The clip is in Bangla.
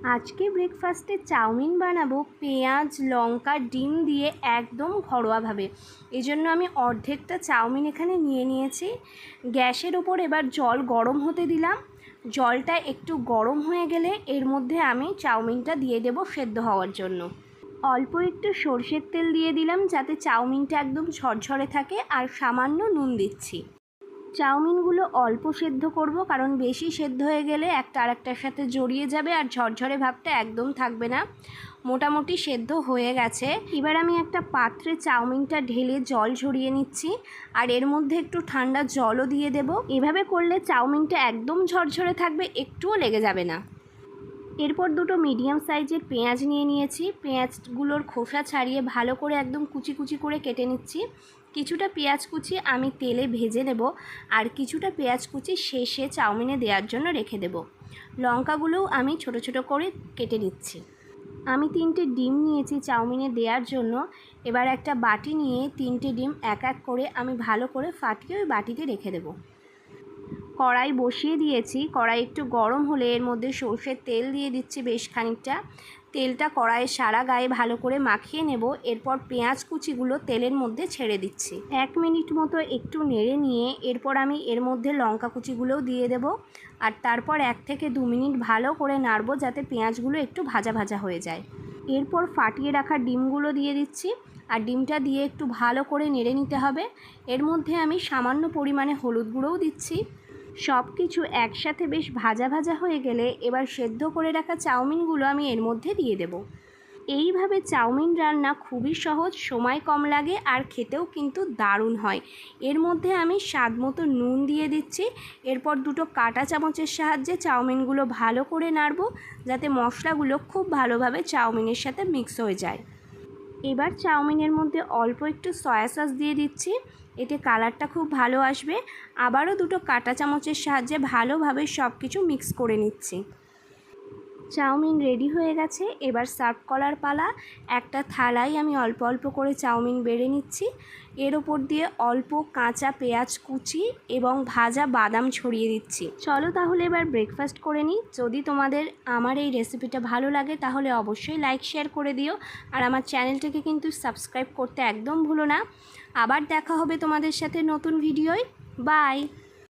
আজকে ব্রেকফাস্টে চাউমিন বানাবো পেঁয়াজ লঙ্কা ডিম দিয়ে একদম ঘরোয়াভাবে। এই জন্য আমি অর্ধেকটা চাউমিন এখানে নিয়ে নিয়েছি। গ্যাসের ওপর এবার জল গরম হতে দিলাম। জলটা একটু গরম হয়ে গেলে এর মধ্যে আমি চাউমিনটা দিয়ে দেবো সেদ্ধ হওয়ার জন্য। অল্প একটু সরষের তেল দিয়ে দিলাম যাতে চাউমিনটা একদম ঝরঝরে থাকে, আর সামান্য নুন দিচ্ছি। চাউমিনগুলো অল্প সেদ্ধ করব, কারণ বেশি সেদ্ধ হয়ে গেলে একটা আরেকটার সাথে জড়িয়ে যাবে আর ঝরঝরে ভাবটা একদম থাকবে না। মোটামুটি সেদ্ধ হয়ে গেছে। এবার আমি একটা পাত্রে চাউমিনটা ঢেলে জল ঝরিয়ে নিচ্ছি, আর এর মধ্যে একটু ঠান্ডা জলও দিয়ে দেব। এভাবে করলে চাউমিনটা একদম ঝরঝরে থাকবে, একটুও লেগে যাবে না। এরপর দুটো মিডিয়াম সাইজের পেঁয়াজ নিয়ে নিয়েছি। পেঁয়াজগুলোর খোসা ছাড়িয়ে ভালো করে একদম কুচি কুচি করে কেটে নিচ্ছি। কিছুটা পেঁয়াজ কুচি আমি তেলে ভেজে নেব, আর কিছুটা পেঁয়াজ কুচি শেষে চাউমিনে দেওয়ার জন্য রেখে দেব। লঙ্কাগুলোও আমি ছোট ছোট করে কেটে নিচ্ছি। আমি 3টে ডিম নিয়েছি চাউমিনে দেওয়ার জন্য। এবার একটা বাটি নিয়ে 3টে ডিম এক এক করে আমি ভালো করে ফাটিয়ে ওই বাটিতে রেখে দেব। কড়াই বসিয়ে দিয়েছি। কড়াই একটু গরম হলে এর মধ্যে সরষের তেল দিয়ে দিচ্ছি বেশ খানিকটা। তেলটা কড়াইয়ের সারা গায়ে ভালো করে মাখিয়ে নেব। এরপর পেঁয়াজ কুচিগুলো তেলের মধ্যে ছেড়ে দিচ্ছি। 1 মিনিট মতো একটু নেড়ে নিয়ে এরপর আমি এর মধ্যে লঙ্কা কুচিগুলোও দিয়ে দেব, আর তারপর 1 থেকে 2 মিনিট ভালো করে নাড়ব যাতে পেঁয়াজগুলো একটু ভাজা ভাজা হয়ে যায়। এরপর ফাটিয়ে রাখা ডিমগুলো দিয়ে দিচ্ছি, আর ডিমটা দিয়ে একটু ভালো করে নেড়ে নিতে হবে। এর মধ্যে আমি সামান্য পরিমাণে হলুদ গুঁড়োও দিচ্ছি। সব কিছু একসাথে বেশ ভাজা ভাজা হয়ে গেলে এবার সেদ্ধ করে রাখা চাউমিনগুলো আমি এর মধ্যে দিয়ে দেব। এইভাবে চাউমিন রান্না খুবই সহজ, সময় কম লাগে, আর খেতেও কিন্তু দারুণ হয়। এর মধ্যে আমি স্বাদ মতো নুন দিয়ে দিচ্ছি। এরপর দুটো কাঁটা চামচের সাহায্যে চাউমিনগুলো ভালো করে নাড়ব যাতে মশলাগুলো খুব ভালোভাবে চাউমিনের সাথে মিক্স হয়ে যায়। এবার চাউমিনের মধ্যে অল্প একটু সয়া সস দিয়ে দিচ্ছি, এতে কালারটা খুব ভালো আসবে। আবারও দুটো কাঁটা চামচের সাহায্যে ভালোভাবে সব কিছু মিক্স করে নিচ্ছি। চাউমিন রেডি হয়ে গেছে। এবার সার্ভ করার পালা। একটা থালায় আমি অল্প অল্প করে চাউমিন বেড়ে নিচ্ছি। এর ওপর দিয়ে অল্প কাঁচা পেঁয়াজ কুচি এবং ভাজা বাদাম ছড়িয়ে দিচ্ছি। চলো তাহলে এবার ব্রেকফাস্ট করে নিই। যদি তোমাদের আমার এই রেসিপিটা ভালো লাগে তাহলে অবশ্যই লাইক শেয়ার করে দিও, আর আমার চ্যানেলটাকে কিন্তু সাবস্ক্রাইব করতে একদম ভুলো না। আবার দেখা হবে তোমাদের সাথে নতুন ভিডিওয়। বাই।